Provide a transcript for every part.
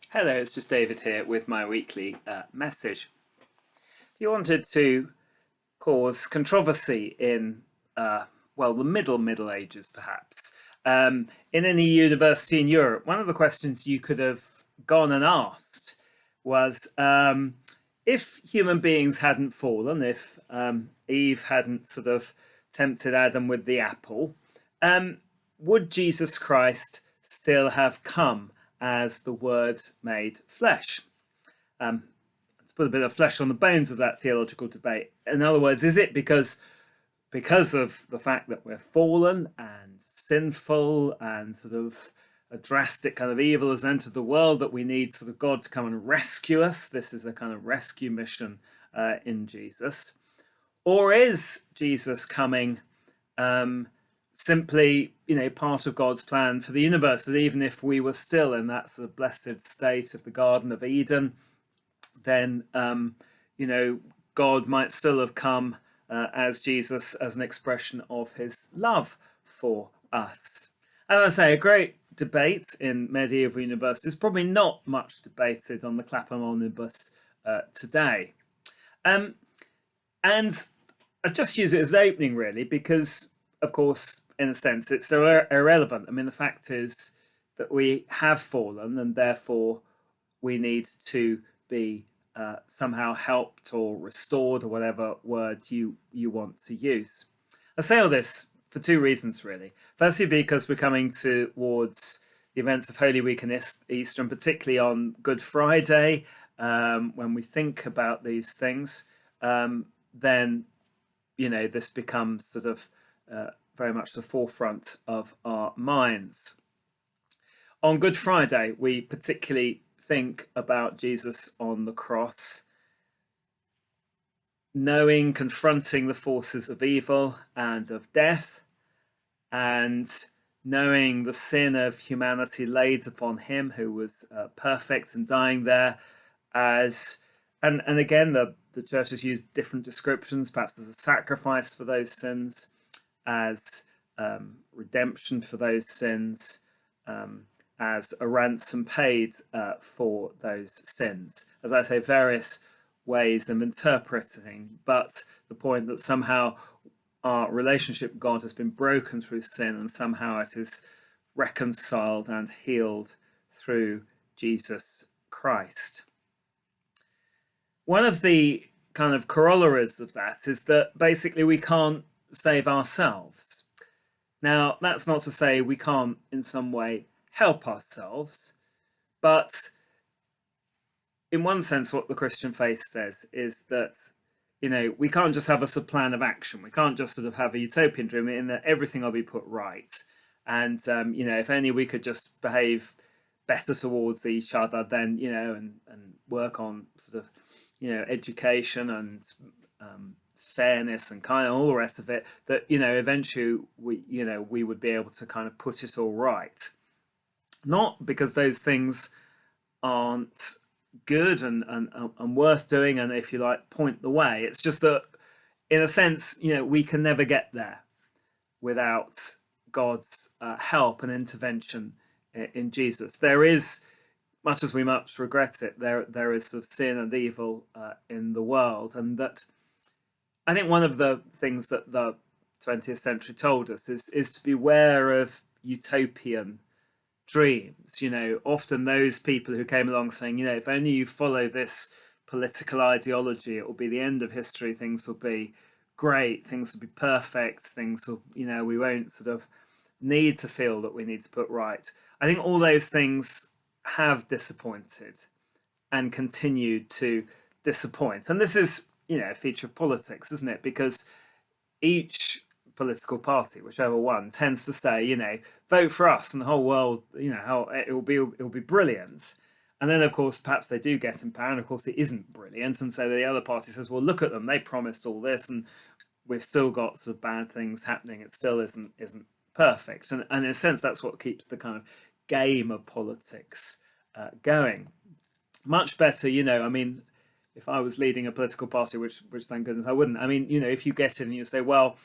Hello, it's just David here with my weekly message. If you wanted to cause controversy in, the Middle Ages, perhaps, in any university in Europe, one of the questions you could have gone and asked was if human beings hadn't fallen, if Eve hadn't sort of tempted Adam with the apple, um, would Jesus Christ still have come as the Word made flesh? To put a bit of flesh on the bones of that theological debate. In other words, is it because of the fact that we're fallen and sinful and sort of a drastic kind of evil has entered the world that we need sort of God to come and rescue us? This is a kind of rescue mission in Jesus. Or is Jesus coming simply, part of God's plan for the universe, that even if we were still in that sort of blessed state of the Garden of Eden, then God might still have come as Jesus as an expression of his love for us. As I say, a great debate in medieval universities, probably not much debated on the Clapham Omnibus today. And I just use it as an opening, really, because, of course, in a sense, it's so irrelevant. I mean, the fact is that we have fallen, and therefore we need to be somehow helped or restored, or whatever word you want to use. I say all this for two reasons, really. Firstly, because we're coming towards the events of Holy Week and Easter, and particularly on Good Friday, when we think about these things, then this becomes sort of very much the forefront of our minds. On Good Friday, we particularly think about Jesus on the cross, confronting the forces of evil and of death, and knowing the sin of humanity laid upon him who was perfect and dying there and again the church has used different descriptions, perhaps as a sacrifice for those sins, as redemption for those sins, as a ransom paid for those sins. As I say, various ways of interpreting, but the point that somehow our relationship with God has been broken through sin, and somehow it is reconciled and healed through Jesus Christ. One of the kind of corollaries of that is that basically we can't save ourselves. Now, that's not to say we can't in some way help ourselves, but in one sense what the Christian faith says is that we can't just have a plan of action. We can't just sort of have a utopian dream in that everything will be put right, and if only we could just behave better towards each other, then and work on sort of education and fairness and kind of all the rest of it, that eventually we would be able to kind of put it all right. Not because those things aren't good and worth doing, and if you like, point the way. It's just that in a sense we can never get there without God's help and intervention in Jesus. There is, much as we much regret it, there is sort of sin and evil in the world, and that I think one of the things that the 20th century told us is to beware of utopian dreams. Often those people who came along saying, if only you follow this political ideology, it will be the end of history, things will be great, things will be perfect, things will, we won't sort of need to feel that we need to put right. I think all those things have disappointed and continued to disappoint. And this is, a feature of politics, isn't it? Because each political party, whichever one, tends to say, vote for us and the whole world, how it will be brilliant. And then, of course, perhaps they do get in power, and of course it isn't brilliant. And so the other party says, well, look at them, they promised all this, and we've still got sort of bad things happening. It still isn't perfect. And in a sense, that's what keeps the kind of game of politics going. Much better, if I was leading a political party, which thank goodness I wouldn't. If you get in and you say, well,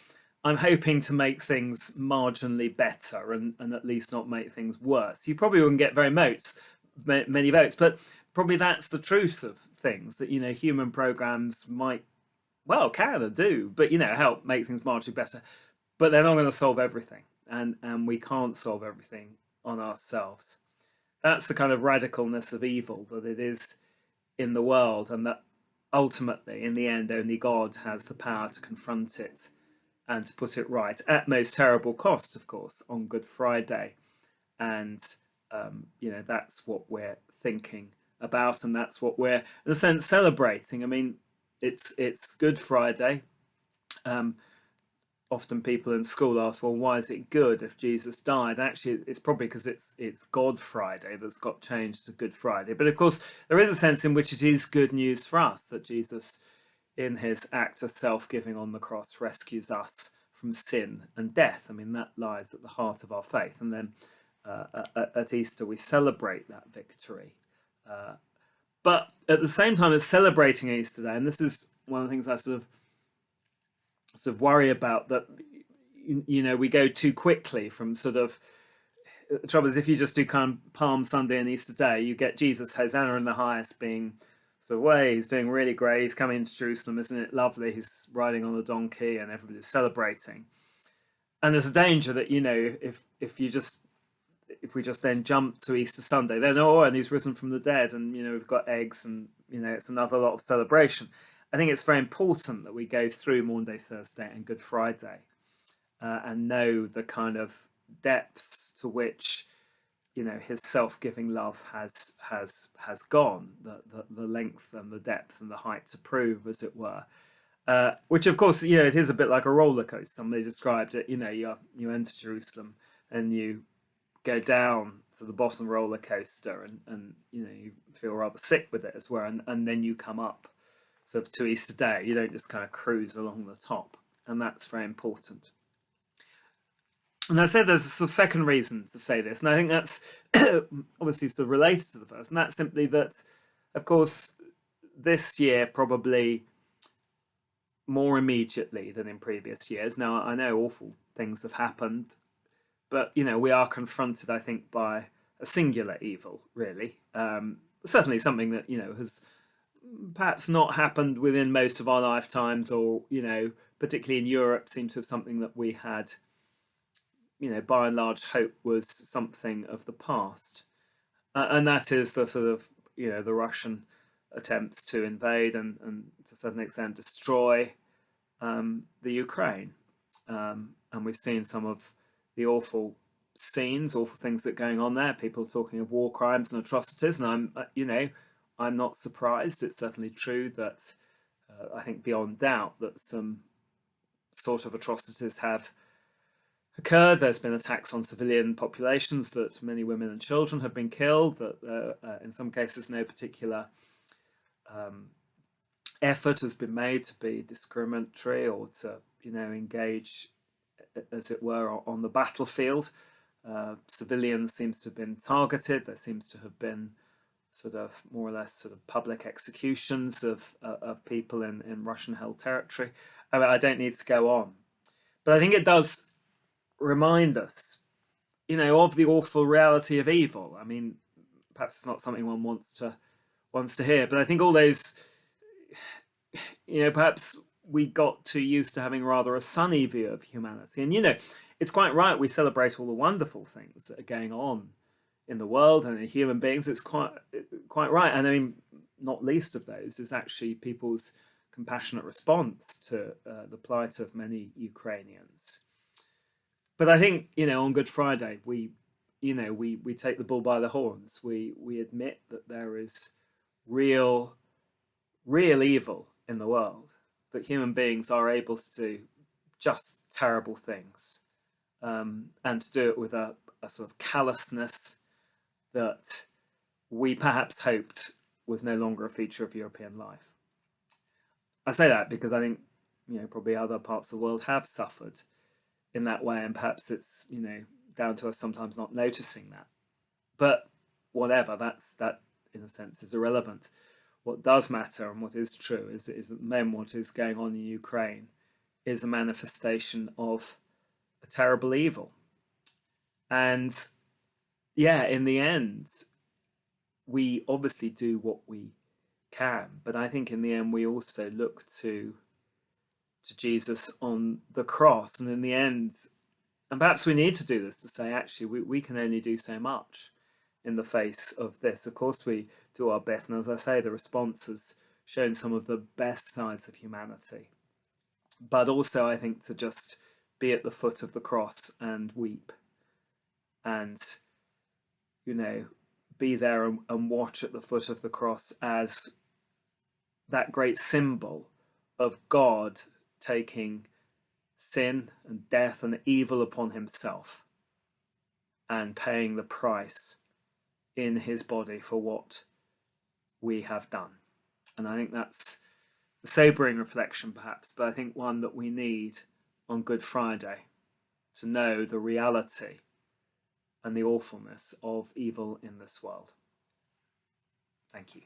I'm hoping to make things marginally better and at least not make things worse, you probably wouldn't get very many votes. But probably that's the truth of things, that human programs might, well, can and do, but help make things marginally better, but they're not going to solve everything, and we can't solve everything on ourselves. That's the kind of radicalness of evil that it is in the world, and that ultimately, in the end, only God has the power to confront it and to put it right, at most terrible cost, of course, on Good Friday. And that's what we're thinking about, and that's what we're, in a sense, celebrating. I mean, it's Good Friday. Often people in school ask, well, why is it good if Jesus died? Actually, it's probably because it's God Friday that's got changed to Good Friday. But of course, there is a sense in which it is good news for us that Jesus, in his act of self-giving on the cross, rescues us from sin and death. I mean, that lies at the heart of our faith. And then at Easter, we celebrate that victory. But at the same time as celebrating Easter Day, and this is one of the things I sort of worry about, that we go too quickly from sort of, the trouble is, if you just do kind of Palm Sunday and Easter Day, you get Jesus, Hosanna in the highest, being sort of way, he's doing really great, he's coming into Jerusalem, isn't it lovely, he's riding on a donkey and everybody's celebrating. And there's a danger that if we just then jump to Easter Sunday, then and he's risen from the dead, and we've got eggs, and it's another lot of celebration. I think it's very important that we go through Maundy Thursday and Good Friday and know the kind of depths to which his self-giving love has gone, the length and the depth and the height to prove, as it were. Which, of course, it is a bit like a roller coaster. Somebody described it. You enter Jerusalem and you go down to the bottom roller coaster, and you feel rather sick with it as well, and then you come up sort of to Easter Day. You don't just kind of cruise along the top, and that's very important. And I said there's a sort of second reason to say this, and I think that's obviously sort of related to the first, and that's simply that, of course, this year probably more immediately than in previous years. Now, I know awful things have happened, but we are confronted, I think, by a singular evil, really. Certainly something that has perhaps not happened within most of our lifetimes, or particularly in Europe, seems to have something that we had, by and large, hope was something of the past, and that is the sort of the Russian attempts to invade and to a certain extent destroy the Ukraine, and we've seen some of the awful scenes, awful things that are going on there. People talking of war crimes and atrocities, and I'm not surprised. It's certainly true that I think beyond doubt that some sort of atrocities have occurred. There's been attacks on civilian populations, that many women and children have been killed, that in some cases no particular effort has been made to be discriminatory or to engage, as it were, on the battlefield. Civilians seems to have been targeted. There seems to have been sort of more or less sort of public executions of people in Russian-held territory. I don't need to go on, but I think it does remind us, of the awful reality of evil. I mean, perhaps it's not something one wants to hear, but I think all those, perhaps we got too used to having rather a sunny view of humanity. And it's quite right, we celebrate all the wonderful things that are going on in the world and in human beings. It's quite right. And I mean, not least of those is actually people's compassionate response to the plight of many Ukrainians. But I think, on Good Friday, we take the bull by the horns. We admit that there is real evil in the world, that human beings are able to do just terrible things, and to do it with a sort of callousness that we perhaps hoped was no longer a feature of European life. I say that because I think probably other parts of the world have suffered in that way, and perhaps it's down to us sometimes not noticing that. But whatever, that in a sense is irrelevant. What does matter, and what is true, is that then what is going on in Ukraine is a manifestation of a terrible evil. And yeah, in the end, we obviously do what we can, but I think in the end we also look to Jesus on the cross, and in the end, and perhaps we need to do this to say, actually, we can only do so much in the face of this. Of course, we do our best, and as I say, the response has shown some of the best sides of humanity. But also, I think to just be at the foot of the cross and weep, and be there and watch at the foot of the cross as that great symbol of God taking sin and death and evil upon himself and paying the price in his body for what we have done. And I think that's a sobering reflection, perhaps, but I think one that we need on Good Friday, to know the reality and the awfulness of evil in this world. Thank you.